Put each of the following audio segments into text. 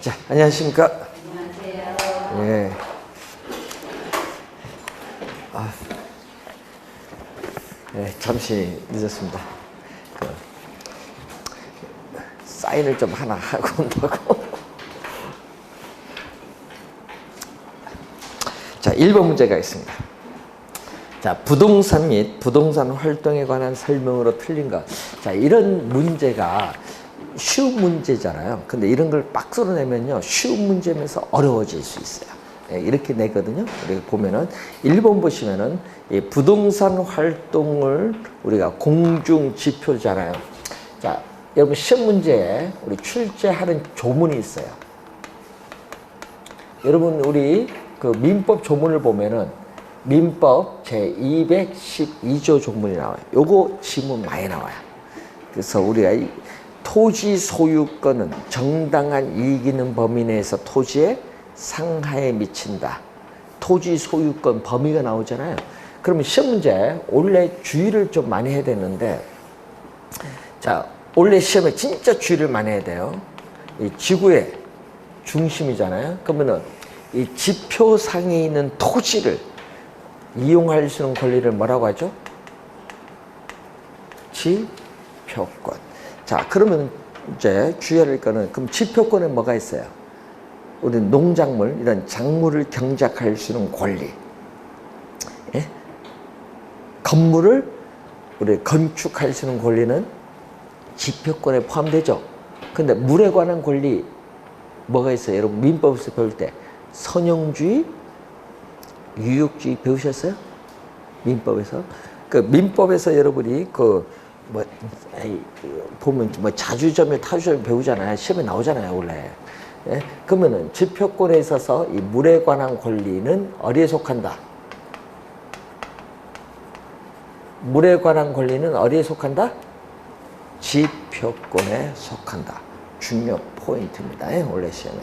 자, 안녕하십니까? 안녕하세요. 예. 잠시 늦었습니다. 사인을 좀 하나 하고 온다고. 자, 1번 문제가 있습니다. 자, 부동산 및 부동산 활동에 관한 설명으로 틀린 것. 자, 이런 문제가 쉬운 문제잖아요. 근데 이런 걸 박스로 내면요, 쉬운 문제면서 어려워질 수 있어요. 예, 이렇게 내거든요. 우리가 보면은 1번 보시면은 이 부동산 활동을 우리가 공중 지표잖아요. 자, 여러분 시험 문제에 우리 출제하는 조문이 있어요. 여러분 우리 그 민법 조문을 보면은 민법 제212조 조문이 나와요. 요거 지문 많이 나와요. 그래서 우리가 이 토지 소유권은 정당한 이익 있는 범위 내에서 토지의 상하에 미친다. 토지 소유권 범위가 나오잖아요. 그러면 시험 문제 원래 주의를 좀 많이 해야 되는데, 자, 원래 시험에 진짜 주의를 많이 해야 돼요. 이 지구의 중심이잖아요. 그러면은 이 지표상에 있는 토지를 이용할 수 있는 권리를 뭐라고 하죠? 지표권. 자, 그러면 이제 주의해야 할 거는, 그럼 지표권에 뭐가 있어요? 우리 농작물, 이런 작물을 경작할 수 있는 권리. 예? 건물을 우리 건축할 수 있는 권리는 지표권에 포함되죠. 근데 물에 관한 권리 뭐가 있어요? 여러분 민법에서 배울 때 선용주의, 유역주의 배우셨어요? 민법에서. 그 민법에서 여러분이 보면 뭐 자주점유, 타주점유 배우잖아요. 시험에 나오잖아요, 원래. 예? 그러면은 지표권에 있어서 이 물에 관한 권리는 어디에 속한다? 물에 관한 권리는 어디에 속한다? 지표권에 속한다. 중요 포인트입니다. 예? 원래 시험에.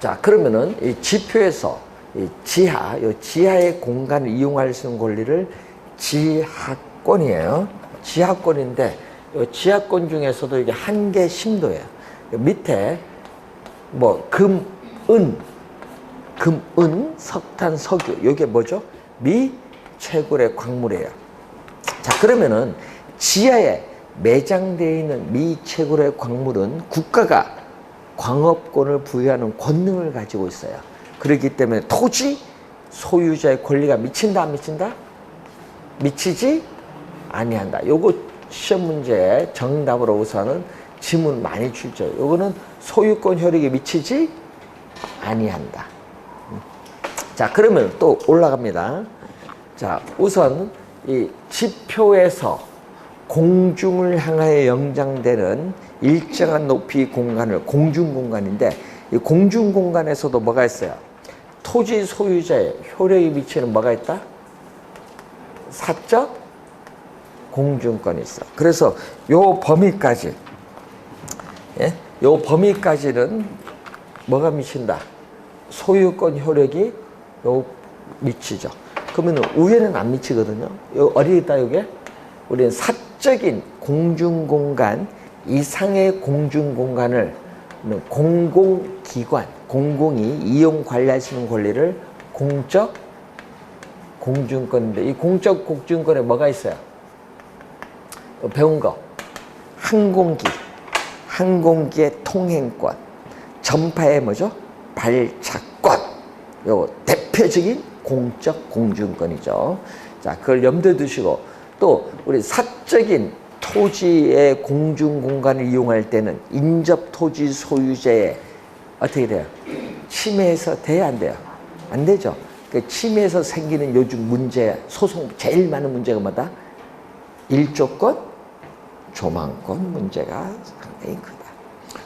자, 그러면은 이 지표에서 이 지하의 공간을 이용할 수 있는 권리를 지하권이에요. 지하권인데, 이 지하권 중에서도 이게 한계 심도예요. 밑에 뭐 금, 은, 석탄, 석유, 이게 뭐죠? 미채굴의 광물이에요. 자, 그러면은 지하에 매장되어 있는 미채굴의 광물은 국가가 광업권을 부여하는 권능을 가지고 있어요. 그렇기 때문에 토지 소유자의 권리가 미친다, 안 미친다? 미치지 아니한다. 요거 시험 문제 정답으로 우선은 지문 많이 출제. 요거는 소유권 효력에 미치지 아니한다. 자, 그러면 또 올라갑니다. 자, 우선 이 지표에서 공중을 향하여 연장되는 일정한 높이 공간을 공중공간인데, 이 공중공간에서도 뭐가 있어요? 토지 소유자의 효력이 미치는 뭐가 있다? 사적 공중권이 있어. 그래서 요 범위까지, 예? 요 범위까지는 뭐가 미친다? 소유권 효력이 요 미치죠. 그러면 위에는 안 미치거든요. 요 어디 있다, 요게? 우리는 사적인 공중공간 이상의 공중공간을 공공기관, 공공이 이용 관리할 수 있는 권리를 공적 공중권인데, 이 공적 공중권에 뭐가 있어요? 배운 거. 항공기의 통행권. 전파의 뭐죠? 발착권. 요 대표적인 공적 공중권이죠. 자, 그걸 염두에 두시고, 또 우리 사적인 토지의 공중공간을 이용할 때는 인접 토지 소유자의 어떻게 돼요? 침해해서 돼야 안 돼요? 안 되죠. 그 침해에서 생기는 요즘 문제, 소송 제일 많은 문제가 뭐다? 일조권, 조망권 문제가 상당히 크다.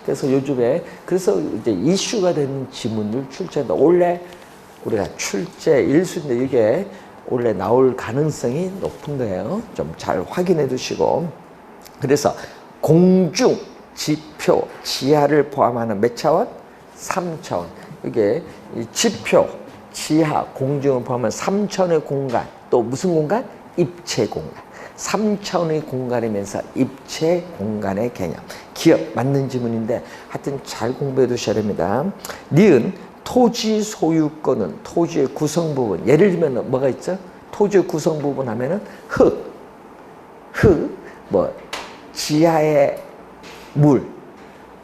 그래서 요즘에, 그래서 이제 이슈가 되는 지문을 출제한다. 원래 우리가 출제 1순위인데 이게 원래 나올 가능성이 높은 거예요. 좀 잘 확인해 두시고. 그래서 공중, 지표, 지하를 포함하는 몇 차원? 3차원. 이게 지표, 지하, 공중을 포함한 3차원의 공간, 또 무슨 공간? 입체 공간. 3차원의 공간이면서 입체 공간의 개념. 기억 맞는 지문인데 하여튼 잘 공부해 두셔야 됩니다. 니은 토지 소유권은 토지의 구성 부분. 예를 들면 뭐가 있죠? 토지의 구성 부분 하면은 뭐 지하의 물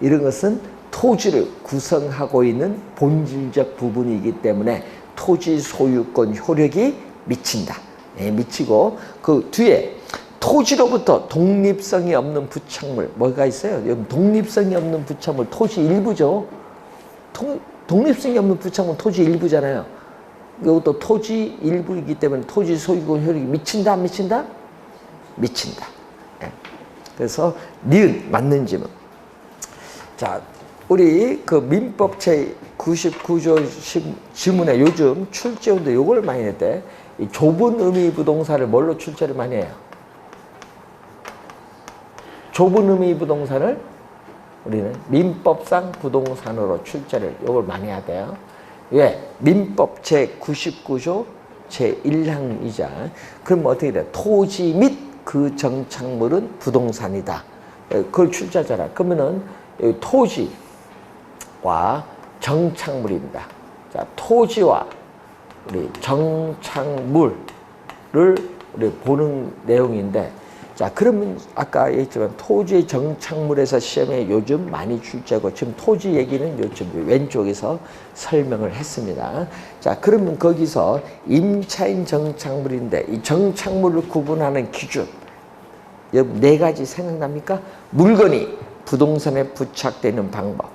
이런 것은 토지를 구성하고 있는 본질적 부분이기 때문에 토지 소유권 효력이 미친다. 예, 미치고 그 뒤에 토지로부터 독립성이 없는 부착물 뭐가 있어요? 독립성이 없는 부착물 토지 일부죠. 독립성이 없는 부착물 토지 일부잖아요. 이것도 토지 일부이기 때문에 토지 소유권 효력이 미친다 안 미친다? 미친다. 예. 그래서 니은 맞는 지문. 자, 우리 그 민법 제 99조 지문에 요즘 출제운데 요걸 많이 냈대. 이 좁은 의미 부동산을 뭘로 출제를 많이 해요? 좁은 의미 부동산을 우리는 민법상 부동산으로 출제를 요걸 많이 하대요. 왜? 민법 제 99조 제 1항이자 그럼 어떻게 돼? 토지 및 그 정착물은 부동산이다. 그걸 출제하잖아. 그러면은 토지와 정착물입니다. 자, 토지와 우리 정착물을 우리 보는 내용인데, 자, 그러면 아까 얘기했지만 토지 정착물에서 시험에 요즘 많이 출제하고 지금 토지 얘기는 요즘 왼쪽에서 설명을 했습니다. 자, 그러면 거기서 임차인 정착물인데 이 정착물을 구분하는 기준 여러분 네 가지 생각납니까? 물건이 부동산에 부착되는 방법,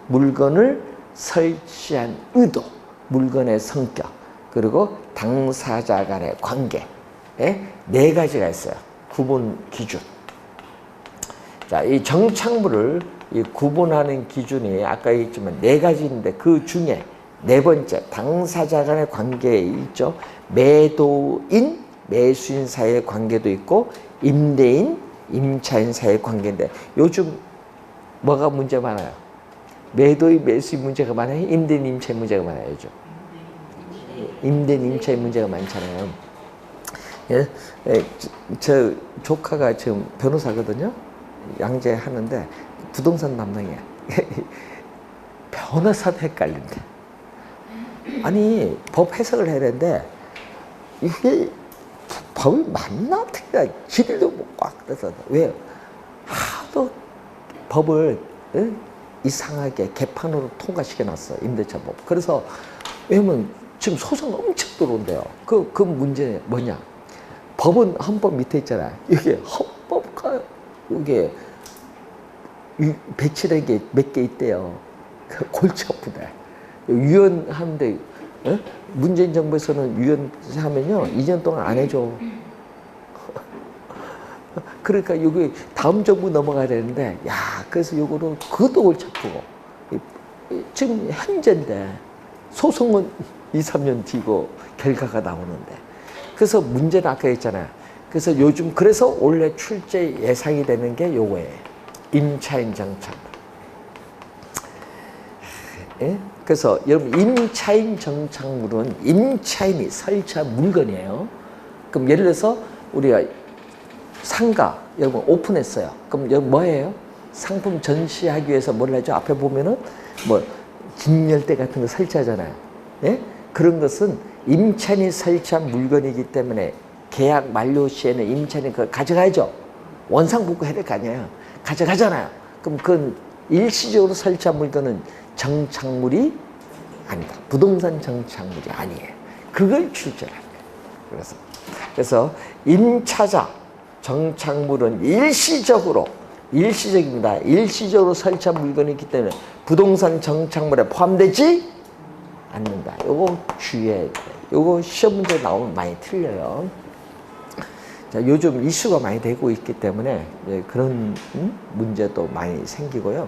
물건을 설치한 의도, 물건의 성격, 그리고 당사자 간의 관계 네 가지가 있어요. 구분 기준. 자, 이 정착물을 구분하는 기준이 아까 얘기했지만 네 가지인데 그 중에 네 번째 당사자 간의 관계에 있죠. 매도인, 매수인 사이의 관계도 있고 임대인, 임차인 사이의 관계인데 요즘 뭐가 문제 많아요? 매도인, 매수인 문제가 많아요? 임대인, 임차인 문제가 많아요, 요즘? 임대인, 임차인 문제가 많잖아요. 예? 저 조카가 지금 변호사거든요. 양재 하는데 부동산 담당이야. 변호사도 헷갈린대. 아니 법 해석을 해야 되는데 이게 법이 맞나? 틀리나? 지들도 꽉 뜯어서 왜 하도 법을 이상하게 개판으로 통과시켜놨어. 임대차법. 그래서 왜냐면 지금 소송 엄청 들어온대요. 그 문제 뭐냐? 법은 헌법 밑에 있잖아요. 이게 헌법과 이게 배치된 게 몇 개 있대요. 골치 아프다. 유연하는데 문재인 정부에서는 유연하면요 2년 동안 안 해줘. 그러니까 여기 다음 정부 넘어가야 되는데 야 그래서 요거는 그것도 골치 아프고 지금 현재인데 소송은 2, 3년 뒤고 결과가 나오는데 그래서 문제는 아까 했잖아요. 그래서 요즘 그래서 원래 출제 예상이 되는 게 요거예요. 임차인 정착물. 예? 그래서 여러분 임차인 정착물은 임차인이 설치한 물건이에요. 그럼 예를 들어서 우리가 상가 여러분 오픈했어요. 그럼 여러분 뭐예요? 상품 전시하기 위해서 뭘 하죠? 앞에 보면은 뭐 진열대 같은 거 설치하잖아요. 예? 그런 것은 임차인이 설치한 물건이기 때문에 계약 만료 시에는 임차인이 그걸 가져가야죠. 원상복구 해야 될 거 아니에요. 가져가잖아요. 그럼 그건 일시적으로 설치한 물건은 정착물이 아니다. 부동산 정착물이 아니에요. 그걸 출제를 합니다. 그래서 임차자 정착물은 일시적입니다. 일시적으로 설치한 물건이기 때문에 부동산 정착물에 포함되지 않는다. 요거 주의해야 돼. 요거 시험 문제 나오면 많이 틀려요. 자, 요즘 이슈가 많이 되고 있기 때문에 그런 문제도 많이 생기고요.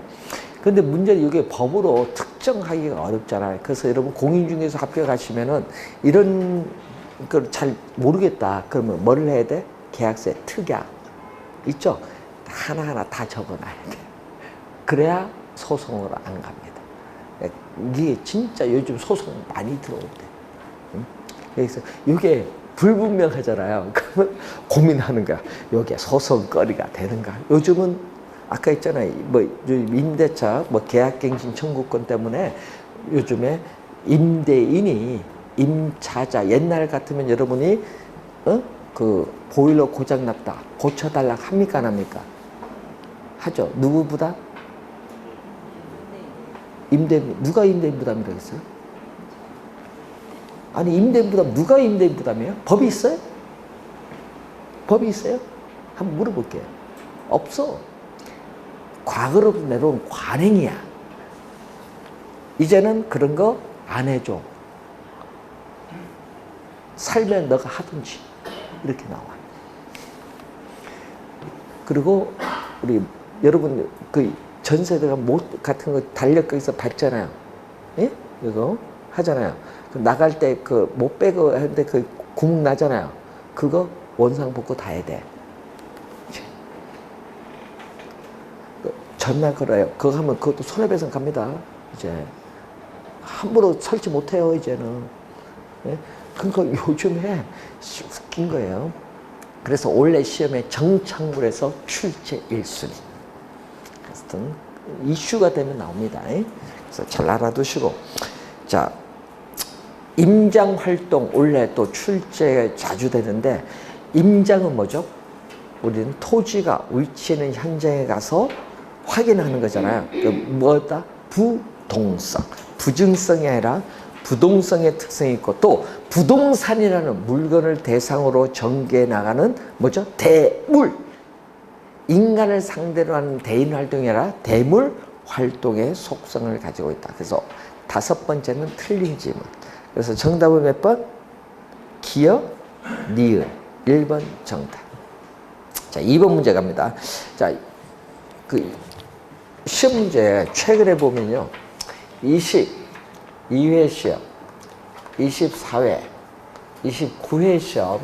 근데 문제는 이게 법으로 특정하기가 어렵잖아요. 그래서 여러분 공인중개사 합격하시면은 이런 걸 잘 모르겠다. 그러면 뭐를 해야 돼? 계약서에 특약 있죠? 하나하나 다 적어놔야 돼. 그래야 소송으로 안 갑니다. 이게 진짜 요즘 소송 많이 들어온대. 그래서 이게 불분명하잖아요. 그러면 고민하는 거야. 여기에 소송거리가 되는가? 요즘은 아까 있잖아요. 뭐 임대차, 뭐 계약갱신 청구권 때문에 요즘에 임대인이 임차자 옛날 같으면 여러분이 그 보일러 고장 났다 고쳐달라 합니까 안 합니까? 하죠. 누구 부담? 임대인. 누가 임대인 부담이라고 했어요? 아니 임대인 부담 누가 임대인 부담이에요? 법이 있어요? 법이 있어요? 한번 물어볼게요. 없어. 과거로부터 내려온 관행이야. 이제는 그런 거 안 해줘. 살면 너가 하든지 이렇게 나와. 그리고 우리 여러분 그 전세대가 못 같은 거 달력거기서 받잖아요. 예? 이거 하잖아요. 나갈 때 그 못 빼고 하는데 그 구멍 나잖아요. 그거 원상 복구 다 해야 돼. 전날 걸어요. 그거 하면 그것도 손해배상 갑니다. 이제 함부로 설치 못해요. 이제는. 예? 그러니까 요즘에 웃긴 거예요. 그래서 올해 시험에 정착물에서 출제 1순위. 하여튼 이슈가 되면 나옵니다. 그래서 잘 알아두시고. 자, 임장 활동 올해 또 출제 자주 되는데 임장은 뭐죠? 우리는 토지가 위치하는 현장에 가서 확인하는 거잖아요. 그 뭐다? 부동성. 부증성이 아니라 부동성의 특성이 있고 또 부동산이라는 물건을 대상으로 전개해 나가는 뭐죠? 대물. 인간을 상대로 하는 대인 활동이 아니라 대물 활동의 속성을 가지고 있다. 그래서 5번째는 틀린 질문. 그래서 정답은 몇 번? 기역, 니은. 1번 정답. 자, 2번 문제 갑니다. 자, 그 시험 문제 최근에 보면요. 22회 시험, 24회, 29회 시험,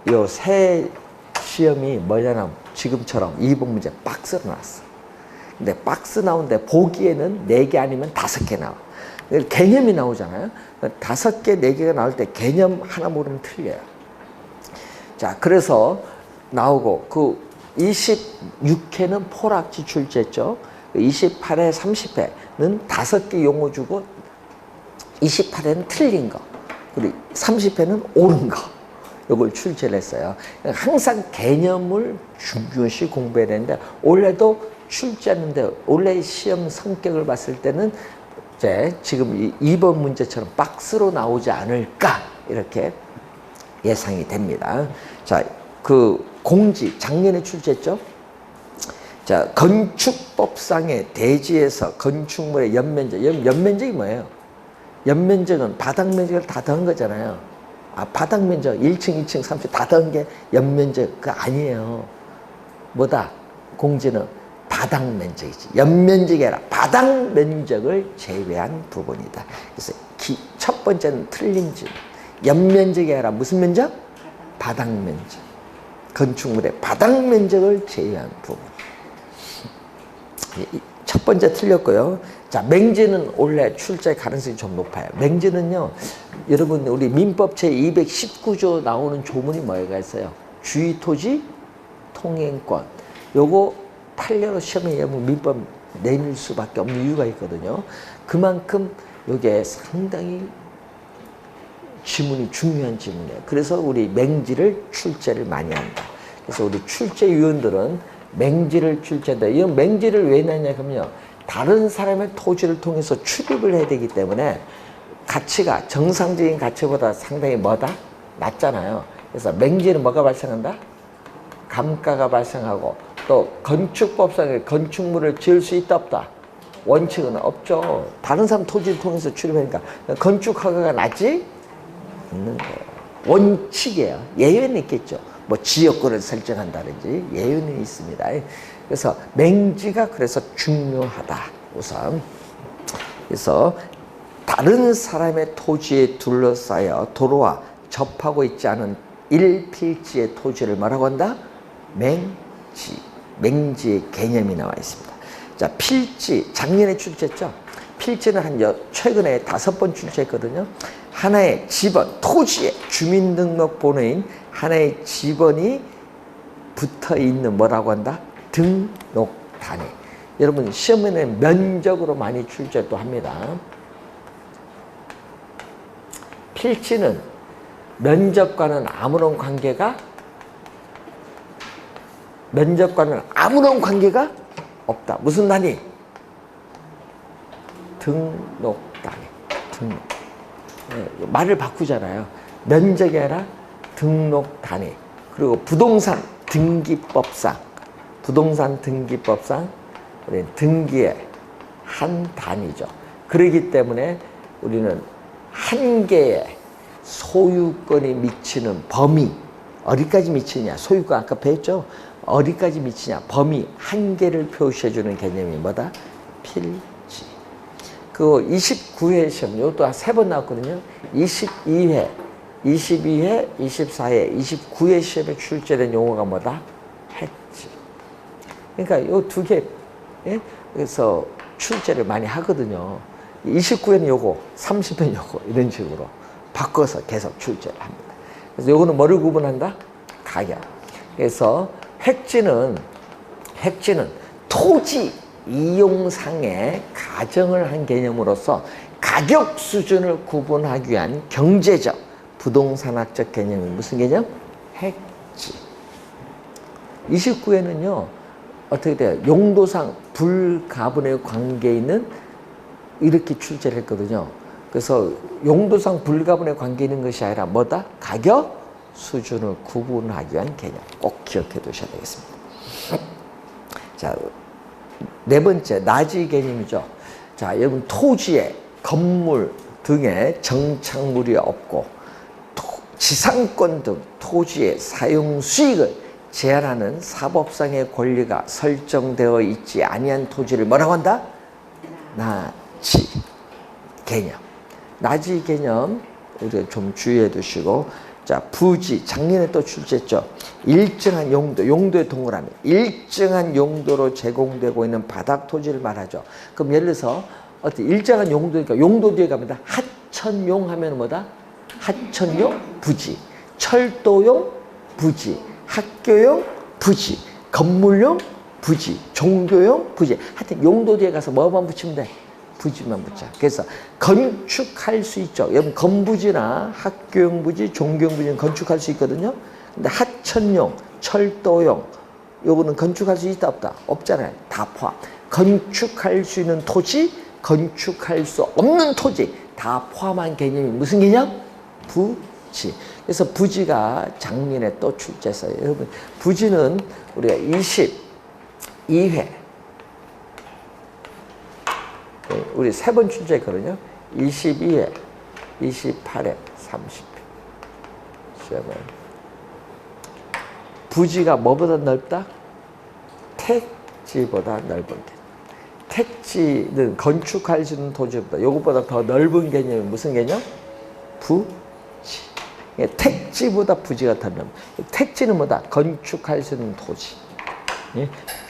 요 세 시험이 뭐냐면 지금처럼 2번 문제 박스로 나왔어. 근데 박스 나오는데 보기에는 4개 아니면 5개 나와. 개념이 나오잖아요. 5개, 4개가 나올 때 개념 하나 모르면 틀려요. 자, 그래서 나오고 그 26회는 포락지 출제했죠. 28회, 30회는 5개 용어 주고 28회는 틀린 거, 그리고 30회는 옳은 거, 이걸 출제를 했어요. 항상 개념을 중요시 공부해야 되는데 올해도 출제했는데 올해 시험 성격을 봤을 때는 이제 지금 2번 문제처럼 박스로 나오지 않을까 이렇게 예상이 됩니다. 자, 그 공지 작년에 출제했죠. 자, 건축법상의 대지에서 건축물의 연면적, 연면적이 뭐예요? 연면적은 바닥 면적을 다 더한 거잖아요. 아, 바닥 면적 1층, 2층, 3층 다 더한 게 연면적 그거 아니에요. 뭐다? 공지는 바닥 면적이지. 연면적이 아니라 바닥 면적을 제외한 부분이다. 그래서 첫 번째는 틀린 질문. 연면적이 아니라 무슨 면적? 바닥 면적. 건축물의 바닥 면적을 제외한 부분. 첫 번째 틀렸고요. 자, 맹지는 원래 출제 가능성이 좀 높아요. 맹지는요, 여러분 우리 민법 제 219조 나오는 조문이 뭐가 있어요? 주의토지 통행권. 요거 판례로 시험에 예면 민법 내밀 수밖에 없는 이유가 있거든요. 그만큼 요게 상당히 지문이 중요한 지문이에요. 그래서 우리 맹지를 출제를 많이 한다. 그래서 우리 출제위원들은 맹지를 출제한다. 이 맹지를 왜 냈냐 그러면요, 다른 사람의 토지를 통해서 출입을 해야 되기 때문에 가치가 정상적인 가치보다 상당히 뭐다? 낮잖아요. 그래서 맹지는 뭐가 발생한다? 감가가 발생하고 또 건축법상의 건축물을 지을 수 있다 없다? 원칙은 없죠. 다른 사람 토지를 통해서 출입하니까 건축 허가가 낮지? 있는 거예요. 원칙이에요. 예외는 있겠죠. 뭐 지역구를 설정한다든지 예외는 있습니다. 그래서 맹지가 그래서 중요하다. 우선 그래서 다른 사람의 토지에 둘러싸여 도로와 접하고 있지 않은 일필지의 토지를 뭐라고 한다? 맹지. 맹지의 개념이 나와 있습니다. 자, 필지 작년에 출제했죠. 필지는 최근에 5번 출제했거든요. 하나의 지번, 토지에 주민등록번호인 하나의 지번이 붙어 있는 뭐라고 한다? 등록단위. 여러분 시험에는 면적으로 많이 출제 또 합니다. 필지는 면적과는 아무런 관계가 없다. 무슨 단위? 등록 단위. 등록. 네, 말을 바꾸잖아요. 면적이 아니라 등록 단위. 그리고 부동산 등기법상 우리는 등기의 한 단위죠. 그렇기 때문에 우리는 한 개의 소유권이 미치는 범위, 어디까지 미치냐? 소유권 아까 배웠죠? 어디까지 미치냐? 범위 한 개를 표시해주는 개념이 뭐다? 필지. 그 29회 시험, 이것도 3번 나왔거든요. 22회, 24회, 29회 시험에 출제된 용어가 뭐다? 핵지. 그러니까 요 두 개, 예? 그래서 출제를 많이 하거든요. 29회는 요거, 30회는 요거, 이런 식으로 바꿔서 계속 출제를 합니다. 그래서 요거는 뭐를 구분한다? 가격. 그래서 획지는 토지 이용상의 가정을 한 개념으로서 가격 수준을 구분하기 위한 경제적, 부동산학적 개념이 무슨 개념? 획지. 29회는요, 어떻게 돼요? 용도상 불가분의 관계에 있는 이렇게 출제를 했거든요. 그래서 용도상 불가분의 관계에 있는 것이 아니라 뭐다? 가격 수준을 구분하기 위한 개념. 꼭 기억해 두셔야 되겠습니다. 자, 네 번째, 나지 개념이죠. 자, 여러분 토지에 건물 등의 정착물이 없고 지상권 등 토지의 사용 수익을 제한하는 사법상의 권리가 설정되어 있지 아니한 토지를 뭐라고 한다? 나지 개념. 나지 개념 우리가 좀 주의해 두시고, 자, 부지 작년에 또 출제했죠. 일정한 용도의 동그라미, 일정한 용도로 제공되고 있는 바닥 토지를 말하죠. 그럼 예를 들어서 어떤 일정한 용도니까 용도 뒤에 가면 하천용 하면 뭐다? 하천용 부지, 철도용 부지, 학교용 부지, 건물용 부지, 종교용 부지. 하여튼 용도 뒤에 가서 뭐만 붙이면 돼? 부지만 붙자. 그래서 건축할 수 있죠. 여러분 건부지나 학교용 부지, 종교용 부지는 건축할 수 있거든요. 근데 하천용, 철도용 요거는 건축할 수 있다 없다? 없잖아요. 다 포함. 건축할 수 있는 토지, 건축할 수 없는 토지 다 포함한 개념이 무슨 개념? 부지. 그래서 부지가 작년에 또 출제했어요. 여러분 부지는 우리가 22회 우리 3번 출제했거든요. 22회, 28회, 30회 시험은 부지가 뭐보다 넓다? 택지보다 넓은 개념. 택지는 건축할 수 있는 토지보다 이것보다 더 넓은 개념이 무슨 개념? 부지. 택지보다 부지가 더 넓은. 택지는 뭐다? 건축할 수 있는 토지.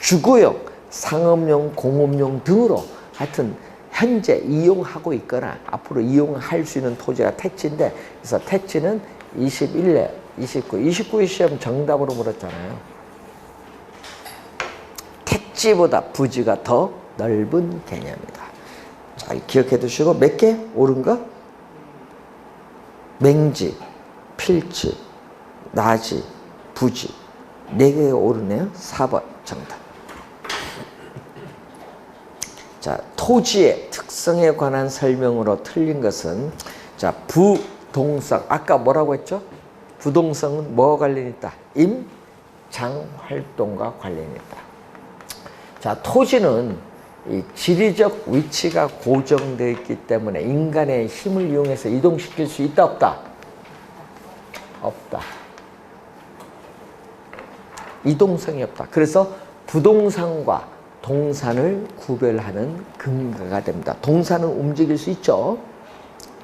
주거용, 상업용, 공업용 등으로 하여튼 현재 이용하고 있거나 앞으로 이용할 수 있는 토지가 택지인데, 그래서 택지는 21회, 29회 시험 정답으로 물었잖아요. 택지보다 부지가 더 넓은 개념이다. 잘 기억해 두시고, 몇 개 옳은 거? 맹지, 필지, 나지, 부지. 4개가 옳으네요. 4번 정답. 자, 토지의 특성에 관한 설명으로 틀린 것은, 자, 부동성. 아까 뭐라고 했죠? 부동성은 뭐와 관련이 있다? 임장활동과 관련이 있다. 자, 토지는 이 지리적 위치가 고정되어 있기 때문에 인간의 힘을 이용해서 이동시킬 수 있다 없다? 없다. 이동성이 없다. 그래서 부동산과 동산을 구별하는 근거가 됩니다. 동산은 움직일 수 있죠.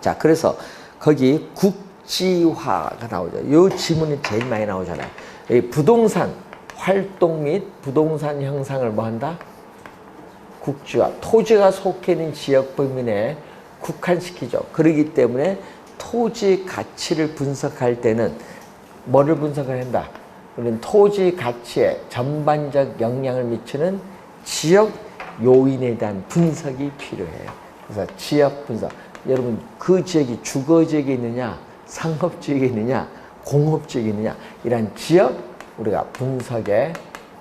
자, 그래서 거기 국지화가 나오죠. 이 지문이 제일 많이 나오잖아요. 이 부동산 활동 및 부동산 형상을 뭐 한다? 국지화. 토지가 속해 있는 지역 범위 내에 국한시키죠. 그렇기 때문에 토지 가치를 분석할 때는 뭐를 분석을 한다? 우리는 토지 가치에 전반적 영향을 미치는 지역 요인에 대한 분석이 필요해요. 그래서 지역 분석. 여러분, 그 지역이 주거지역에 있느냐, 상업지역에 있느냐, 공업지역에 있느냐, 이런 지역 우리가 분석의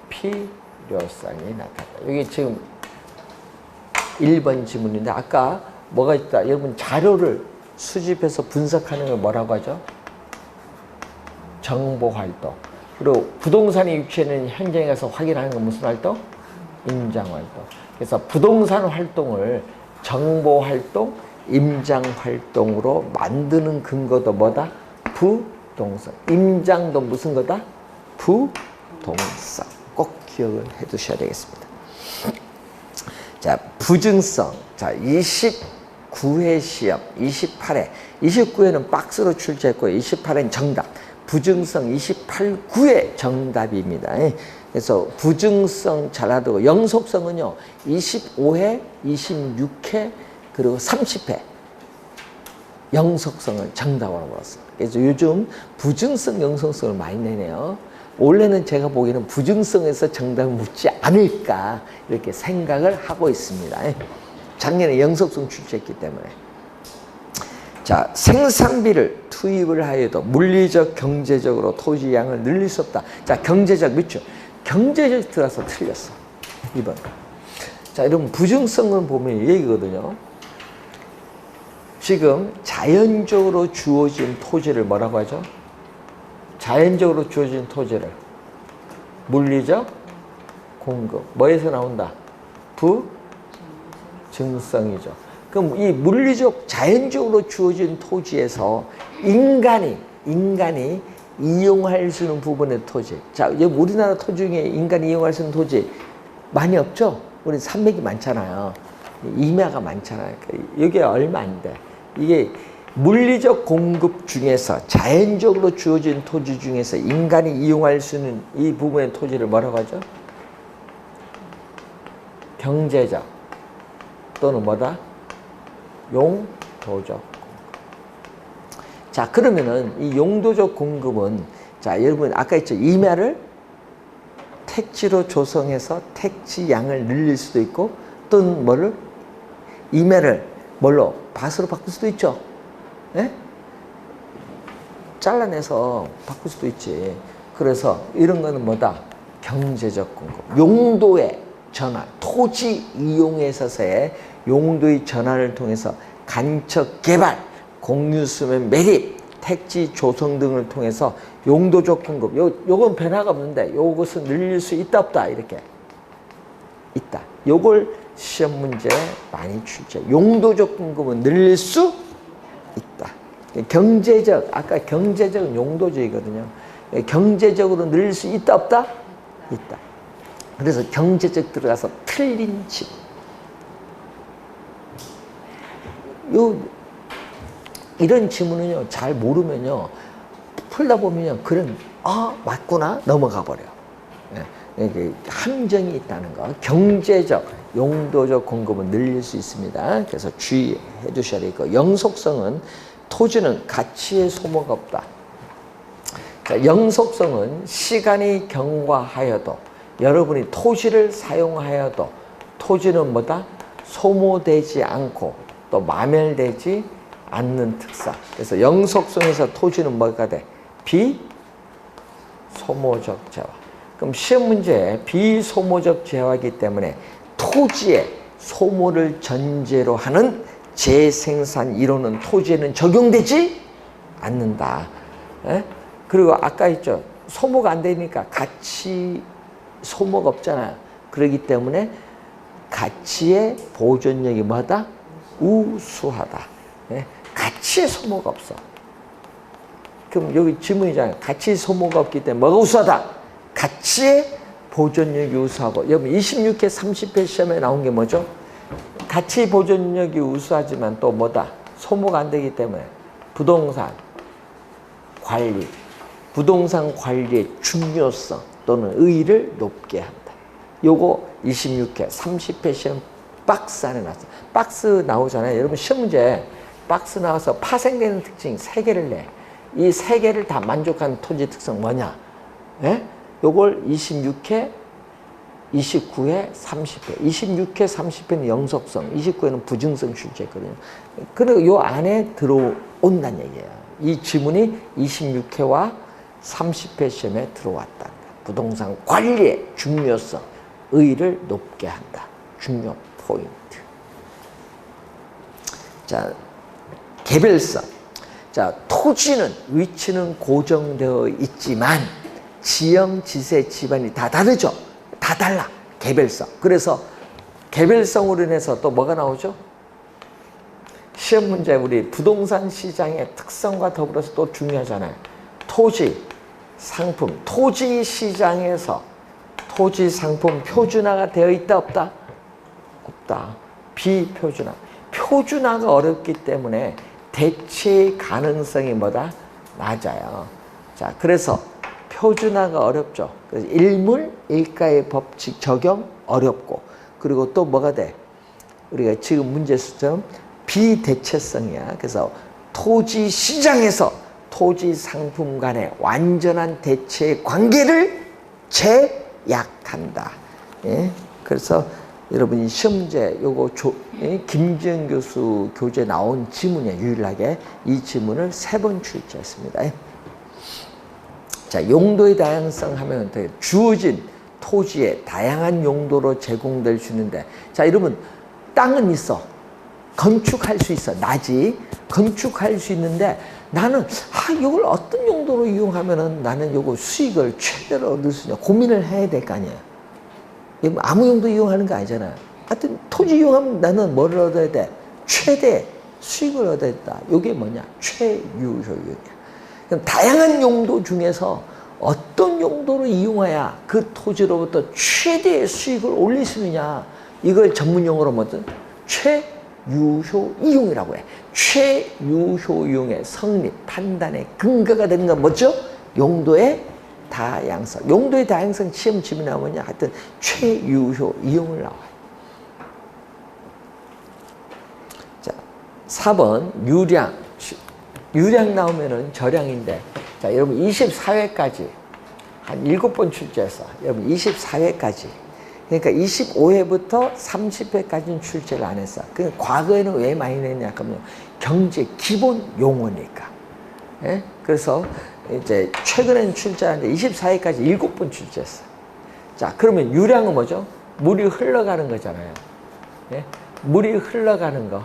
필요성이 나타난다. 여기 지금 1번 지문인데 아까 뭐가 있다? 여러분, 자료를 수집해서 분석하는 걸 뭐라고 하죠? 정보활동. 그리고 부동산이 위치하는 현장에 가서 확인하는 건 무슨 활동? 임장활동. 그래서 부동산 활동을 정보활동, 임장활동으로 만드는 근거도 뭐다? 부동산. 임장도 무슨 거다? 부동산. 꼭 기억을 해 두셔야 되겠습니다. 자, 부증성. 자, 29회 시험, 28회. 29회는 박스로 출제했고요. 28회는 정답. 부증성 28구의 정답입니다. 그래서 부증성 잘 놔두고, 영속성은요, 25회, 26회, 그리고 30회. 영속성을 정답으로 물었어요. 그래서 요즘 부증성, 영속성을 많이 내네요. 원래는 제가 보기에는 부증성에서 정답을 묻지 않을까, 이렇게 생각을 하고 있습니다. 작년에 영속성 출제했기 때문에. 자, 생산비를 투입을 하여도 물리적, 경제적으로 토지 양을 늘릴 수 없다. 자, 경제적 몇 주? 경제적 들어서 틀렸어. 2번. 자, 여러분, 부증성을 보면 이 얘기거든요. 지금 자연적으로 주어진 토지를 뭐라고 하죠? 자연적으로 주어진 토지를 물리적 공급. 뭐에서 나온다? 부증성이죠. 그럼 이 물리적 자연적으로 주어진 토지에서 인간이 이용할 수 있는 부분의 토지. 자, 우리나라 토지 중에 인간이 이용할 수 있는 토지 많이 없죠? 우리 산맥이 많잖아요. 임야가 많잖아요. 여기에 얼마 안 돼. 이게 물리적 공급 중에서 자연적으로 주어진 토지 중에서 인간이 이용할 수 있는 이 부분의 토지를 뭐라고 하죠? 경제적 또는 뭐다? 용도적 공급. 자, 그러면은 이 용도적 공급은, 자, 여러분 아까 했죠? 임야를 택지로 조성해서 택지 양을 늘릴 수도 있고, 또는 뭐를? 임야를 뭘로? 밭으로 바꿀 수도 있죠. 예? 잘라내서 바꿀 수도 있지. 그래서 이런 거는 뭐다? 경제적 공급. 용도의 전환, 토지 이용에 있어서의 용도의 전환을 통해서 간척 개발, 공유수면 매립, 택지 조성 등을 통해서 용도적 공급. 요건 변화가 없는데 요것은 늘릴 수 있다 없다? 이렇게 있다. 요걸 시험 문제 많이 출제. 용도적 공급은 늘릴 수 있다. 경제적, 아까 경제적은 용도적이거든요. 경제적으로 늘릴 수 있다 없다? 있다. 그래서 경제적 들어가서 틀린 집. 이런 지문은요, 잘 모르면요, 풀다 보면요, 그런, 맞구나, 넘어가 버려. 예, 함정이 있다는 거. 경제적, 용도적 공급은 늘릴 수 있습니다. 그래서 주의해 두셔야 되고, 영속성은 토지는 가치의 소모가 없다. 자, 영속성은 시간이 경과하여도, 여러분이 토지를 사용하여도 토지는 뭐다? 소모되지 않고 또 마멸되지 않는 특성. 그래서 영속성에서 토지는 뭐가 돼? 비소모적 재화. 그럼 시험 문제에 비소모적 재화이기 때문에 토지의 소모를 전제로 하는 재생산 이론은 토지에는 적용되지 않는다. 에? 그리고 아까 했죠. 소모가 안 되니까 가치 소모가 없잖아요. 그렇기 때문에 가치의 보존력이 뭐다? 우수하다. 예? 가치의 소모가 없어. 그럼 여기 질문이잖아요. 가치 소모가 없기 때문에 뭐가 우수하다? 가치의 보존력이 우수하고. 여러분 26회 30회 시험에 나온 게 뭐죠? 가치 보존력이 우수하지만 또 뭐다? 소모가 안 되기 때문에 부동산 관리, 부동산 관리의 중요성 또는 의의를 높게 한다. 요거 26회 30회 시험 박스 안에 나왔어. 박스 나오잖아요. 여러분 시험 문제 박스 나와서 파생되는 특징 3개를 내. 이 3개를 다 만족하는 토지 특성 뭐냐? 예? 요걸 26회, 29회, 30회. 26회, 30회는 영속성, 29회는 부증성 출제했거든요. 그리고 요 안에 들어온다는 얘기예요. 이 지문이 26회와 30회 시험에 들어왔다. 부동산 관리의 중요성, 의의를 높게 한다. 중요 포인트. 자, 개별성. 자, 토지는 위치는 고정되어 있지만 지형, 지세, 집안이 다 다르죠. 다 달라. 개별성. 그래서 개별성으로 인해서 또 뭐가 나오죠? 시험 문제 우리 부동산 시장의 특성과 더불어서 또 중요하잖아요. 토지, 상품, 토지 시장에서 토지 상품 표준화가 되어 있다 없다? 없다. 비표준화. 표준화가 어렵기 때문에 대체 가능성이 뭐다? 낮아요. 자, 그래서 표준화가 어렵죠. 그래서 일물, 일가의 법칙 적용 어렵고, 그리고 또 뭐가 돼? 우리가 지금 문제 수처럼 비대체성이야. 그래서 토지 시장에서 토지 상품 간의 완전한 대체 관계를 제약한다. 예? 그래서 여러분이 시험 문제 요거 김지영 교수 교재 나온 지문에 유일하게 이 지문을 3번 출제했습니다. 자, 용도의 다양성 하면 주어진 토지에 다양한 용도로 제공될 수 있는데, 자, 여러분 땅은 있어. 건축할 수 있어. 낮이 건축할 수 있는데 나는 이걸 어떤 용도로 이용하면은 나는 요거 수익을 최대로 얻을 수 있냐 고민을 해야 될 거 아니에요. 아무 용도 이용하는 거 아니잖아요. 하여튼 토지 이용하면 나는 뭐를 얻어야 돼? 최대 수익을 얻어야 된다. 이게 뭐냐? 최유효율이야. 그럼 다양한 용도 중에서 어떤 용도로 이용해야 그 토지로부터 최대의 수익을 올릴 수 있느냐? 이걸 전문용어로 뭐든 최유효 이용이라고 해. 최유효 이용의 성립, 판단의 근거가 되는 건 뭐죠? 용도의 다양성. 용도의 다양성 시험 지문이 나오면요. 하여튼 최유효 이용을 나와요. 자, 4번 유량. 유량 나오면은 저량인데, 자, 여러분 24회까지 한 7번 출제했어. 여러분 24회까지. 그러니까 25회부터 30회까지는 출제를 안 했어. 그 과거에는 왜 많이 냈냐 하면 경제 기본 용어니까. 예? 그래서 이제 최근에는 출제하는데 24회까지 7번 출제했어. 자, 그러면 유량은 뭐죠? 물이 흘러가는 거잖아요. 예? 물이 흘러가는 거.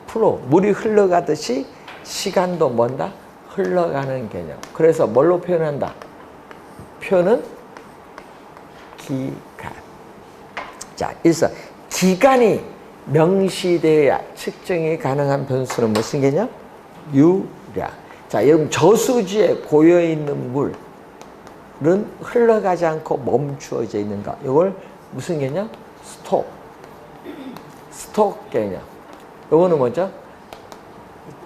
프로 물이 흘러가듯이 시간도 뭔다? 흘러가는 개념. 그래서 뭘로 표현한다? 표현은 기간. 자, 그래서 기간이 명시되어야 측정이 가능한 변수는 무슨 개념? 유량. 자, 여러분 저수지에 고여있는 물은 흘러가지 않고 멈추어져 있는 거. 이걸 무슨 개념? 스톡 개념. 이거는 뭐죠?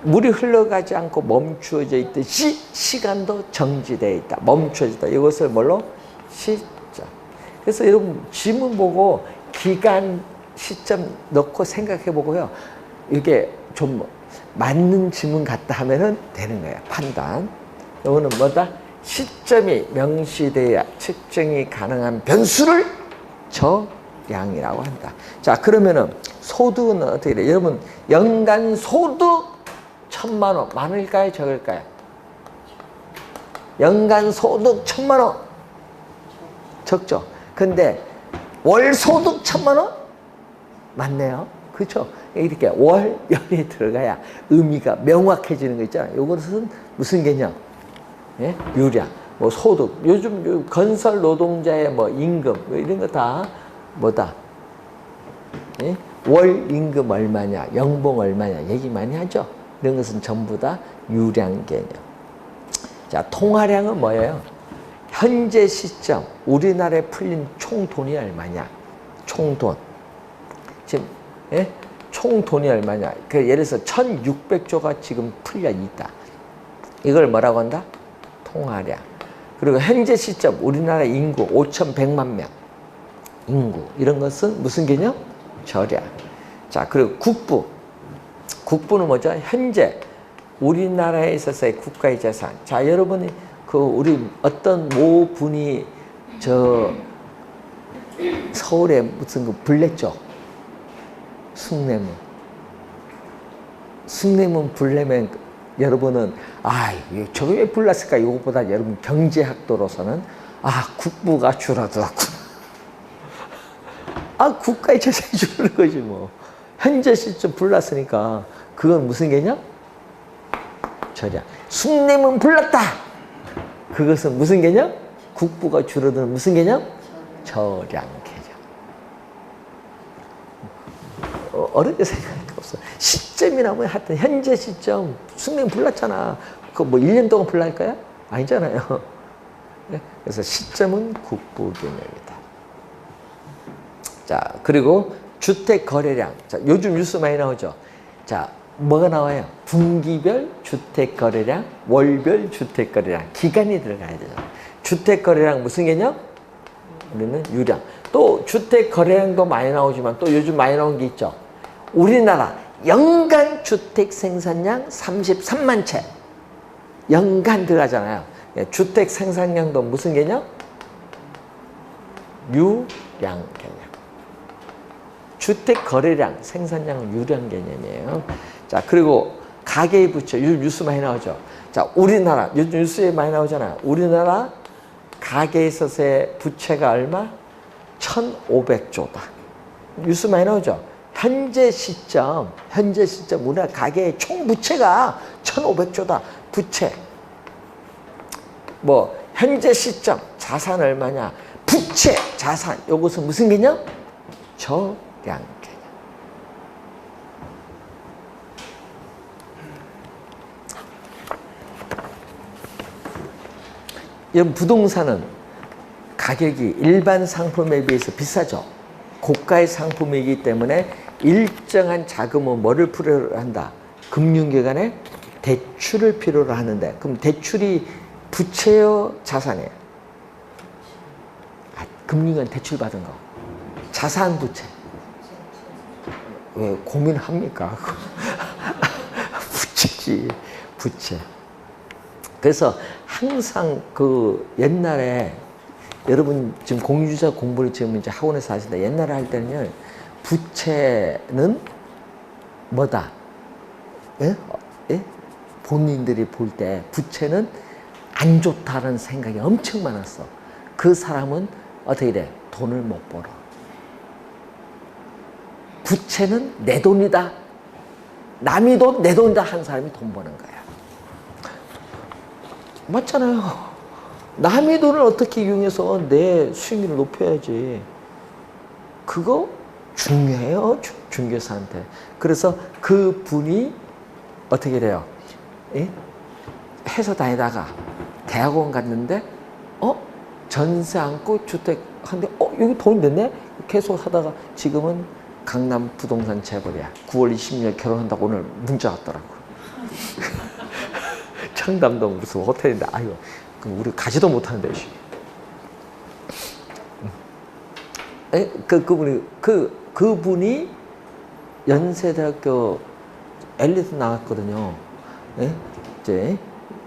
물이 흘러가지 않고 멈추어져 있듯이 시간도 정지되어 있다. 멈추어져 있다. 이것을 뭘로? 시점. 그래서 여러분 지문 보고 기간, 시점 넣고 생각해 보고요. 이게 좀 맞는 지문 같다 하면은 되는 거예요. 판단. 이거는 뭐다? 시점이 명시돼야 측정이 가능한 변수를 저량이라고 한다. 자, 그러면은 소득은 어떻게 돼요? 여러분 연간 소득 1,000만 원 많을까요? 적을까요? 연간 소득 1,000만 원 적죠. 근데 월 소득 1,000만 원 맞네요. 그렇죠? 이렇게 월, 연이 들어가야 의미가 명확해지는 거 있잖아요. 이것은 무슨 개념? 예? 유량, 뭐 소득. 요즘 건설 노동자의 뭐 임금 뭐 이런 거 다 뭐다? 예? 월 임금 얼마냐, 연봉 얼마냐 얘기 많이 하죠. 이런 것은 전부 다 유량 개념. 자, 통화량은 뭐예요? 현재 시점 우리나라에 풀린 총 돈이 얼마냐? 총돈. 지금 예? 총 돈이 얼마냐? 그 예를 들어서 1,600조가 지금 풀려 있다. 이걸 뭐라고 한다? 통화량. 그리고 현재 시점 우리나라 인구 5,100만 명. 인구. 이런 것은 무슨 개념? 저량. 자, 그리고 국부. 국부는 뭐죠? 현재 우리나라에 있어서의 국가의 재산. 자, 여러분이 그 우리 어떤 모 분이 저 서울에 무슨 그 불냈죠? 숭례문 불내면 여러분은 저게 왜 불났을까? 이것보다 여러분 경제학도로서는 국부가 줄어들었구나. 국가의 재산이 줄는 거지 뭐. 현재 시점 불났으니까 그건 무슨 개념? 절약. 숭례문 불났다. 그것은 무슨 개념? 국부가 줄어드는 무슨 개념? 절약 개념. 어렵게 생각할 거 없어. 시점이나 뭐 하여튼 현재 시점 숭례문 불났잖아. 그거 뭐 1년 동안 불날 거야? 아니잖아요. 그래서 시점은 국부 개념이다. 자, 그리고 주택 거래량. 자, 요즘 뉴스 많이 나오죠. 자, 뭐가 나와요? 분기별 주택 거래량, 월별 주택 거래량. 기간이 들어가야 되죠. 주택 거래량 무슨 개념? 우리는 유량. 또 주택 거래량도 많이 나오지만 또 요즘 많이 나온 게 있죠. 우리나라 연간 주택 생산량 33만 채. 연간 들어가잖아요. 주택 생산량도 무슨 개념? 유량 개념. 주택 거래량, 생산량은 유량 개념이에요. 자, 그리고 가계의 부채, 요즘 뉴스 많이 나오죠. 자, 우리나라, 요즘 뉴스에 많이 나오잖아요. 우리나라 가계에 있어서의 부채가 얼마? 1,500조다. 뉴스 많이 나오죠. 현재 시점 우리나라 가계의 총 부채가 1,500조다. 부채. 뭐 현재 시점 자산 얼마냐? 부채, 자산. 이것은 무슨 개념? 절약 개념. 여러분, 부동산은 가격이 일반 상품에 비해서 비싸죠. 고가의 상품이기 때문에 일정한 자금은 뭐를 필요로 한다? 금융기관에 대출을 필요로 하는데, 그럼 대출이 부채요, 자산이에요? 금융기관 대출 받은 거. 자산 부채. 왜 고민합니까? 부채지, 부채. 그래서 항상 그 옛날에 여러분 지금 공유주사 공부를 지금 이제 학원에서 하신다. 옛날에 할 때는요, 부채는 뭐다? 예? 예? 본인들이 볼 때 부채는 안 좋다는 생각이 엄청 많았어. 그 사람은 어떻게 돼? 돈을 못 벌어. 부채는 내 돈이다. 남이 돈, 내 돈이다 한 사람이 돈 버는 거야. 맞잖아요. 남의 돈을 어떻게 이용해서 내 수익률을 높여야지. 그거 중요해요, 중개사한테. 그래서 그 분이 어떻게 돼요? 예? 회사 다니다가 대학원 갔는데, 전세 안고 주택 한데, 여기 돈이 됐네? 계속 하다가 지금은 강남 부동산 재벌이야. 9월 20일 결혼한다고 오늘 문자 왔더라고. 청담동 무슨 호텔인데, 아유, 우리 가지도 못하는데. 그분이 연세대학교 엘리트 나왔거든요. 예? 이제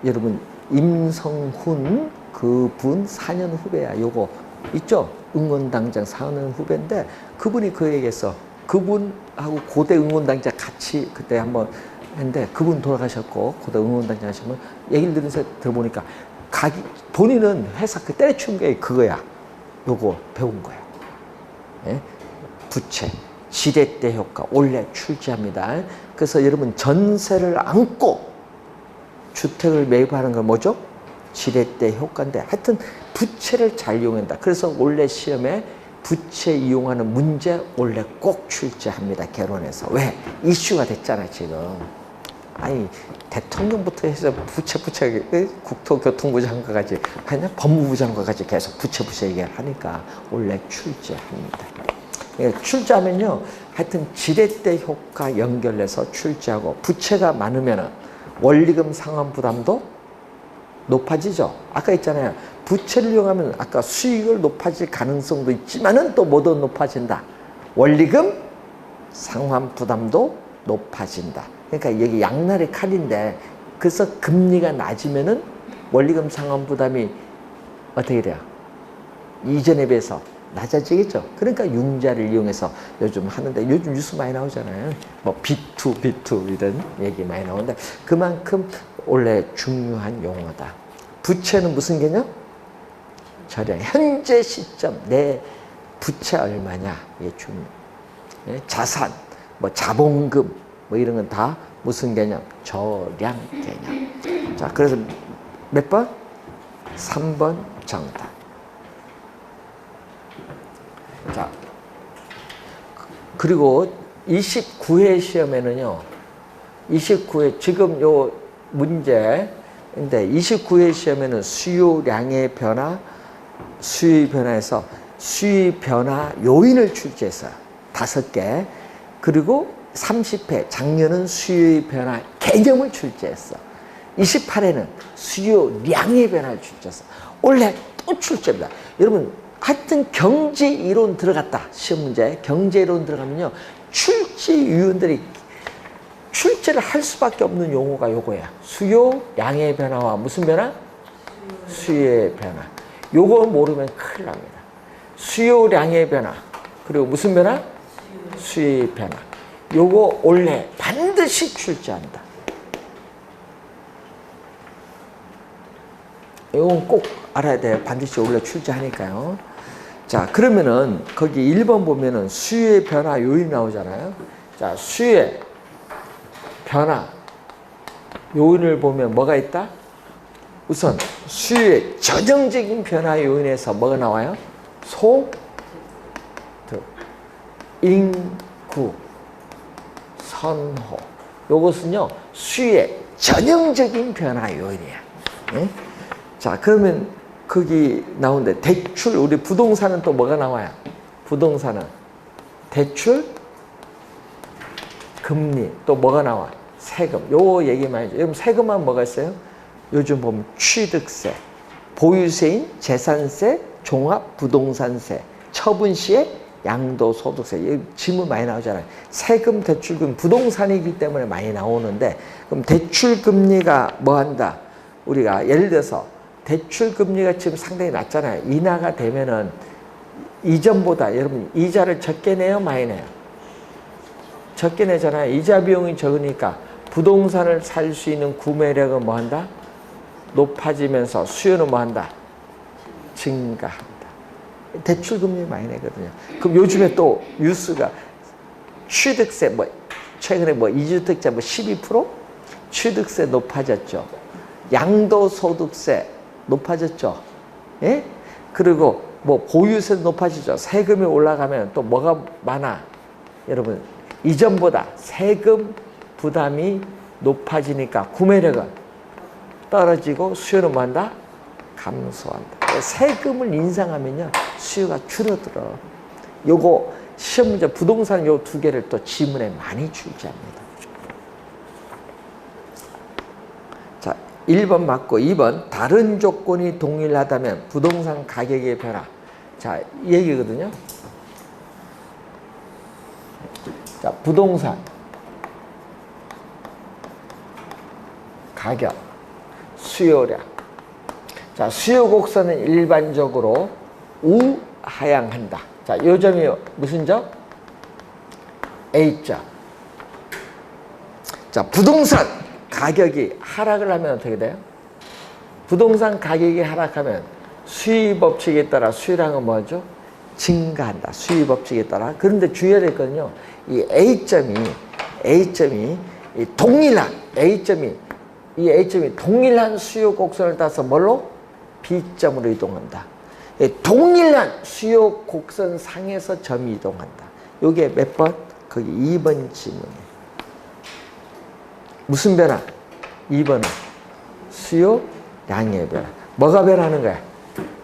여러분 임성훈 그분 4년 후배야. 요거 있죠? 응원당장 4년 후배인데 그분이 그 얘기했어. 그분하고 고대 응원당장 같이 그때 한번 했는데 그분 돌아가셨고 고대 응원당장 하시면 얘기를 들어보니까 본인은 회사 그 때려치운 게 그거야. 요거 배운 거야. 예? 부채, 지렛대 효과 원래 출제합니다. 그래서 여러분 전세를 안고 주택을 매입하는 건 뭐죠? 지렛대 효과인데 하여튼 부채를 잘 이용한다. 그래서 원래 시험에 부채 이용하는 문제 원래 꼭 출제합니다. 개론에서. 왜? 이슈가 됐잖아 지금. 아니 대통령부터 해서 부채 국토교통부 장관까지 하냐 법무부 장관까지 계속 부채 얘기를 하니까 원래 출제합니다. 출제하면요 하여튼 지렛대 효과 연결해서 출제하고 부채가 많으면 원리금 상환 부담도 높아지죠. 아까 있잖아요. 부채를 이용하면 아까 수익을 높아질 가능성도 있지만은 또 뭐도 높아진다. 원리금 상환 부담도 높아진다. 그러니까 여기 양날의 칼인데 그래서 금리가 낮으면은 원리금 상환 부담이 어떻게 돼요? 이전에 비해서 낮아지겠죠. 그러니까 융자를 이용해서 요즘 하는데 요즘 뉴스 많이 나오잖아요. 뭐 B2 이런 얘기 많이 나오는데 그만큼 원래 중요한 용어다. 부채는 무슨 개념? 절약. 현재 시점 내 부채 얼마냐 이게 중요. 자산, 뭐 자본금 뭐 이런 건 다 무슨 개념? 저량 개념. 자, 그래서 몇 번? 3번 정답. 자, 그리고 29회 시험에는요, 29회, 지금 요 문제인데, 29회 시험에는 수요량의 변화, 수요의 변화에서 수요의 변화 요인을 출제했어요. 5개. 그리고 30회, 작년은 수요의 변화 개념을 출제했어. 28회는 수요량의 변화를 출제했어. 올해 또 출제입니다. 여러분, 하여튼 경제 이론 들어갔다. 시험 문제. 경제 이론 들어가면요. 출제위원들이 출제를 할 수밖에 없는 용어가 요거야. 수요, 양의 변화와 무슨 변화? 수요의 변화. 요거 모르면 큰일 납니다. 수요량의 변화. 그리고 무슨 변화? 수요의 변화. 요거 올해 반드시 출제한다. 요건 꼭 알아야 돼요. 반드시 올해 출제하니까요. 자, 그러면은 거기 1번 보면은 수요의 변화 요인 나오잖아요. 자, 수요의 변화 요인을 보면 뭐가 있다? 우선 수요의 전형적인 변화 요인에서 뭐가 나와요? 소득, 인구, 선호. 요것은요, 수요의 전형적인 변화 요인이야. 네? 자, 그러면 거기 나오는데 대출, 우리 부동산은 또 뭐가 나와요? 부동산은 대출, 금리, 또 뭐가 나와? 세금. 요 얘기 많이 해요. 여러분 세금은 뭐가 있어요? 요즘 보면 취득세, 보유세인 재산세, 종합부동산세, 처분시에 양도소득세. 질문 많이 나오잖아요. 세금, 대출금, 부동산이기 때문에 많이 나오는데 그럼 대출금리가 뭐 한다? 우리가 예를 들어서 대출금리가 지금 상당히 낮잖아요. 인하가 되면은 이전보다 여러분 이자를 적게 내요? 많이 내요? 적게 내잖아요. 이자 비용이 적으니까 부동산을 살 수 있는 구매력은 뭐 한다? 높아지면서 수요는 뭐 한다? 증가한다. 대출금리 많이 내거든요. 그럼 요즘에 또 뉴스가 취득세 뭐 최근에 뭐 2주택자 뭐 12% 취득세 높아졌죠. 양도소득세 높아졌죠. 예? 그리고 뭐 보유세 높아지죠. 세금이 올라가면 또 뭐가 많아? 여러분 이전보다 세금 부담이 높아지니까 구매력은 떨어지고 수요는 뭐 한다? 감소한다. 세금을 인상하면요 수요가 줄어들어. 요거 시험 문제 부동산 요 2개를 또 지문에 많이 출제합니다. 자, 1번 맞고 2번 다른 조건이 동일하다면 부동산 가격의 변화. 자, 이 얘기거든요. 자, 부동산 가격, 수요량. 자, 수요 곡선은 일반적으로 우하향한다. 자, 요 점이 무슨 점? A점. 자, 부동산 가격이 하락을 하면 어떻게 돼요? 부동산 가격이 하락하면 수요 법칙에 따라 수요량은 뭐죠? 증가한다. 수요 법칙에 따라. 그런데 주의해야 될 거는요. 이 A점이 이 동일한 A점이 동일한 수요 곡선을 따서 뭘로? B점으로 이동한다. 동일한 수요 곡선 상에서 점이 이동한다. 요게 몇 번? 거기 2번 지문이에요. 무슨 변화? 2번은 수요량의 변화. 뭐가 변하는 거야?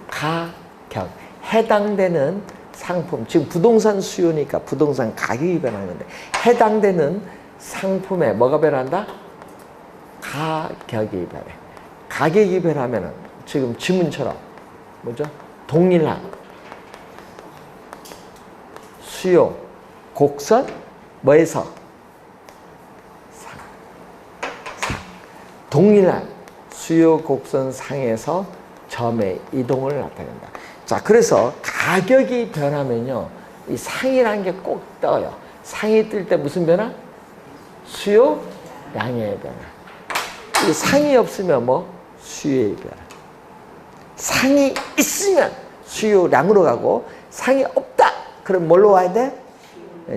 가격. 해당되는 상품. 지금 부동산 수요니까 부동산 가격이 변하는데 해당되는 상품에 뭐가 변한다? 가격이 변해. 가격이 변하면은 지금 지문처럼 뭐죠? 동일한 수요 곡선 뭐에서 동일한 수요 곡선 상에서 점의 이동을 나타낸다. 자, 그래서 가격이 변하면요, 이 상이라는 게 꼭 떠요. 상이 뜰 때 무슨 변화? 수요 양의 변화. 이 상이 없으면 뭐? 수요의 변화. 상이 있으면 수요량으로 가고, 상이 없다. 그럼 뭘로 와야 돼?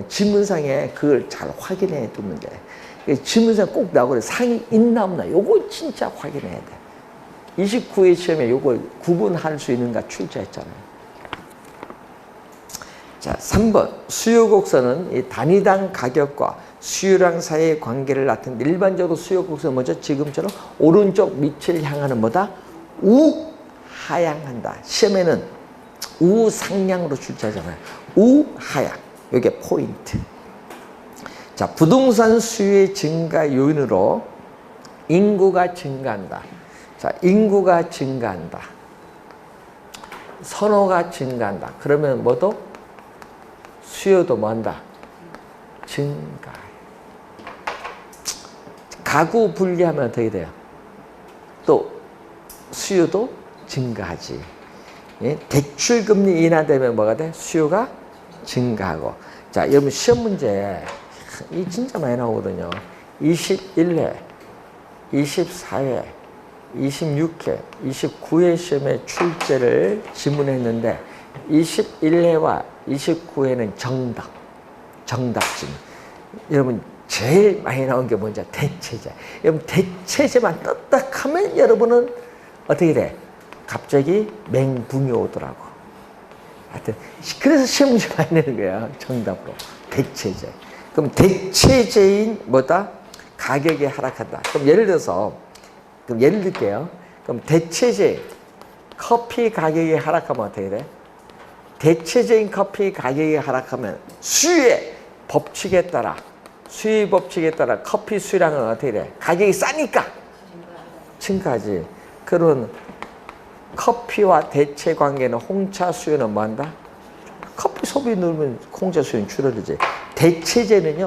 지문상에 그걸 잘 확인해 두면 돼. 지문상 꼭 나오고 상이 있나 없나 요거 진짜 확인해야 돼. 29회 시험에 요거 구분할 수 있는가 출제했잖아요. 자, 3번 수요 곡선은 이 단위당 가격과 수요량 사이의 관계를 나타내는, 일반적으로 수요 곡선은 뭐죠? 지금처럼 오른쪽 밑을 향하는 뭐다? 우하향한다. 시험에는 우상향으로 출제하잖아요. 우하향. 이게 포인트. 자, 부동산 수요의 증가 요인으로 인구가 증가한다. 자, 인구가 증가한다. 선호가 증가한다. 그러면 뭐도? 수요도 뭐한다? 증가. 가구 분리하면 어떻게 돼요? 또 수요도 증가하지. 예? 대출금리 인하되면 뭐가 돼? 수요가 증가하고. 자, 여러분 시험 문제 이 진짜 많이 나오거든요. 21회, 24회, 26회, 29회 시험에 출제를 지문했는데 21회와 29회는 정답집. 여러분 제일 많이 나온 게 뭔지 대체제. 여러분 대체제만 떴다 하면 여러분은 어떻게 돼? 갑자기 맹붕이 오더라고. 하여튼 그래서 시험 문제 많이 내는 거야. 정답으로. 대체제. 그럼 대체제인 뭐다? 가격이 하락한다. 그럼 예를 들어서, 그럼 예를 들게요. 그럼 대체제 커피 가격이 하락하면 어떻게 돼? 대체제인 커피 가격이 하락하면 수요의 법칙에 따라, 수요의 법칙에 따라 커피 수량은 어떻게 돼? 가격이 싸니까 증가하지. 그러면 커피와 대체 관계는 홍차 수요는 뭐한다? 커피 소비 늘면 홍차 수요는 줄어들지. 대체제는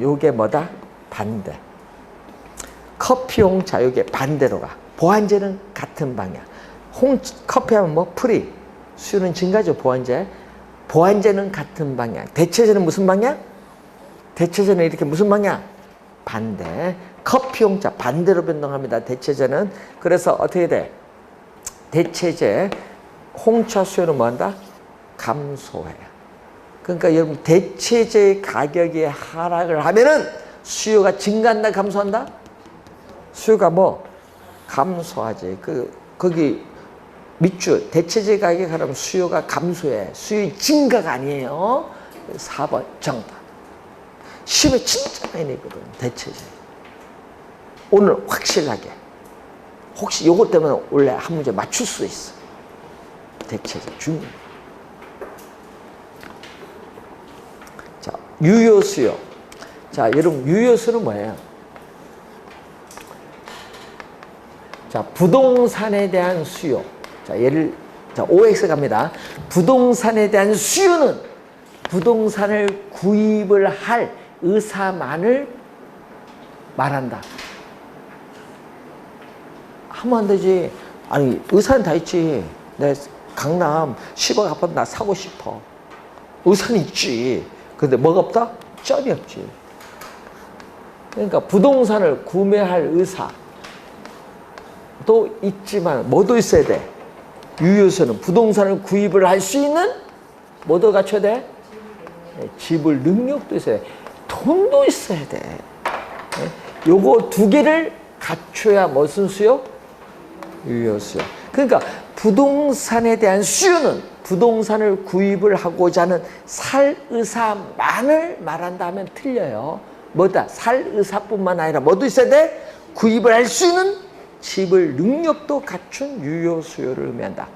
요게 뭐다? 반대. 커피, 홍차 요게 반대로 가. 보완제는 같은 방향. 커피하면 뭐? 프리. 수요는 증가죠, 보완제. 보완제는 같은 방향. 대체제는 무슨 방향? 대체제는 이렇게 무슨 방향? 반대. 커피, 홍차 반대로 변동합니다, 대체제는. 그래서 어떻게 돼? 대체제 홍차 수요는 뭐한다? 감소해요. 그러니까 여러분 대체제 가격이 하락을 하면은 수요가 증가한다, 감소한다? 수요가 뭐? 감소하지. 거기 밑줄 대체제 가격이 하락하면 수요가 감소해. 수요 증가가 아니에요. 4번 정답. 시험에 진짜 많이 내거든, 대체제. 오늘 확실하게. 혹시 요것 때문에 원래 한 문제 맞출 수 있어. 대체제 중요해. 자, 유효수요. 자, 여러분 유효수는 뭐예요? 자, 부동산에 대한 수요. 자, OX 갑니다. 부동산에 대한 수요는 부동산을 구입을 할 의사만을 말한다. 하면 안 되지. 아니, 의사는 다 있지. 내 강남 10억 아파트 나 사고 싶어. 의사는 있지. 근데 뭐가 없다? 쩔이 없지. 그러니까 부동산을 구매할 의사도 있지만 뭐도 있어야 돼? 유효수는 부동산을 구입을 할 수 있는 뭐도 갖춰야 돼? 지불 능력도 있어야 돼. 돈도 있어야 돼. 요거 두 개를 갖춰야 무슨 수요? 유효수요. 그러니까 부동산에 대한 수요는 부동산을 구입을 하고자 하는 살 의사만을 말한다 하면 틀려요. 뭐다? 살 의사뿐만 아니라 뭐도 있어야 돼? 구입을 할 수 있는 지불 능력도 갖춘 유효수요를 의미한다.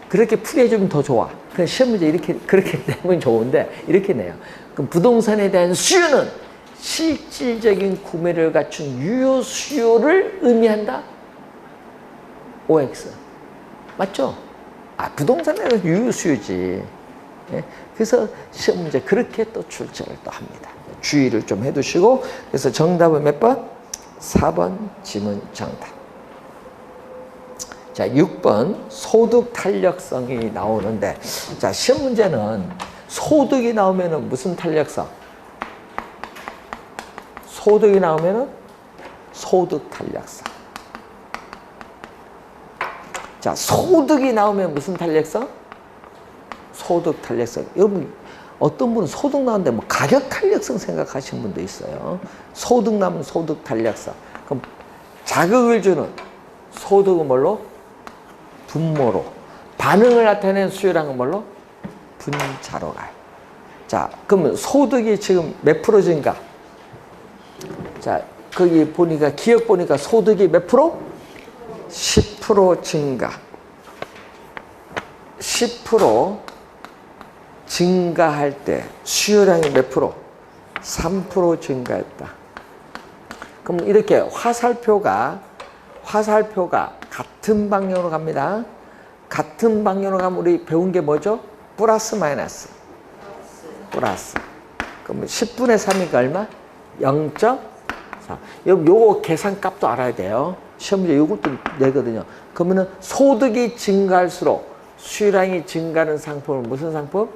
그렇게 풀이해주면 더 좋아. 그냥 시험 문제 그렇게 내면 좋은데 이렇게 내요. 그럼 부동산에 대한 수요는 실질적인 구매를 갖춘 유효수요를 의미한다. OX. 맞죠? 부동산에 대한 유효수요지. 예? 그래서 시험 문제 그렇게 또 출제를 또 합니다. 주의를 좀 해두시고, 그래서 정답은 몇 번? 4번 지문 정답. 자, 6번 소득 탄력성이 나오는데, 자, 시험 문제는 소득이 나오면은 무슨 탄력성? 소득이 나오면은 소득 탄력성. 자, 소득이 나오면 무슨 탄력성? 소득 탄력성. 여러분, 어떤 분은 소득 나오는데 뭐 가격 탄력성 생각하시는 분도 있어요. 소득 나오면 소득 탄력성. 그럼 자극을 주는 소득은 뭘로? 분모로. 반응을 나타내는 수요량은 뭘로? 분자로 가요. 자, 그러면 소득이 지금 몇 프로 증가? 자, 거기 보니까, 기억 보니까 소득이 몇 프로? 10% 증가. 10% 증가할 때 수요량이 몇 프로? 3% 증가했다. 그럼 이렇게 화살표가 같은 방향으로 갑니다. 같은 방향으로 가면 우리 배운 게 뭐죠? 플러스 마이너스. 플러스. 그럼 10분의 3이니까 얼마? 0.4. 요거 계산값도 알아야 돼요. 시험 문제 요것도 내거든요. 그러면은 소득이 증가할수록 수요량이 증가하는 상품은 무슨 상품?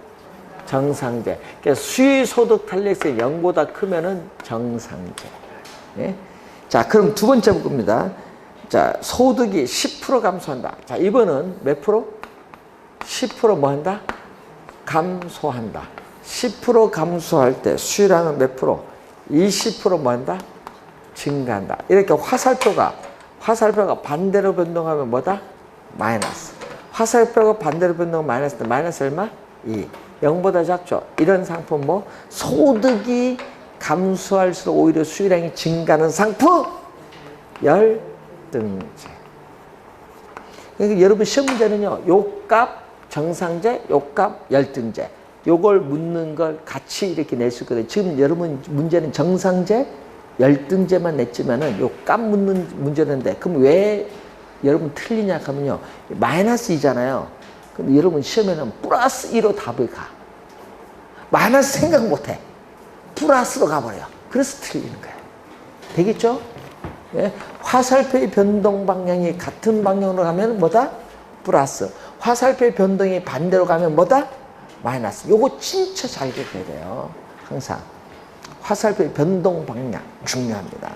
정상제. 그러니까 수의소득 탄력성이 0보다 크면은 정상제. 예? 자, 그럼 두 번째 겁니다. 자, 소득이 10% 감소한다. 자, 이번은 몇 프로? 10% 뭐 한다? 감소한다. 10% 감소할 때 수요량은 몇 프로? 20% 뭐 한다? 증가한다. 이렇게 화살표가 반대로 변동하면 뭐다? 마이너스. 화살표가 반대로 변동하면 마이너스. 마이너스 얼마? 2. 0보다 작죠. 이런 상품 뭐? 소득이 감소할수록 오히려 수요량이 증가하는 상품? 열등제. 그러니까 여러분 시험 문제는요. 요값 정상제, 요값 열등제. 요걸 묻는 걸 같이 이렇게 낼 수 있거든요. 지금 여러분 문제는 정상제, 열등제만 냈지만은 요 값 묻는 문제인데, 그럼 왜 여러분 틀리냐 하면요. 마이너스 2잖아요. 근데 여러분 시험에는 플러스 2로 답을 가. 마이너스 생각 못 해. 플러스로 가버려. 그래서 틀리는 거예요. 되겠죠? 예? 화살표의 변동 방향이 같은 방향으로 가면 뭐다? 플러스. 화살표의 변동이 반대로 가면 뭐다? 마이너스. 요거 진짜 잘 기억해야 돼요. 항상. 화살표의 변동 방향 중요합니다.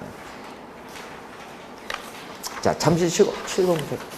자, 잠시 쉬고 7번 보세요.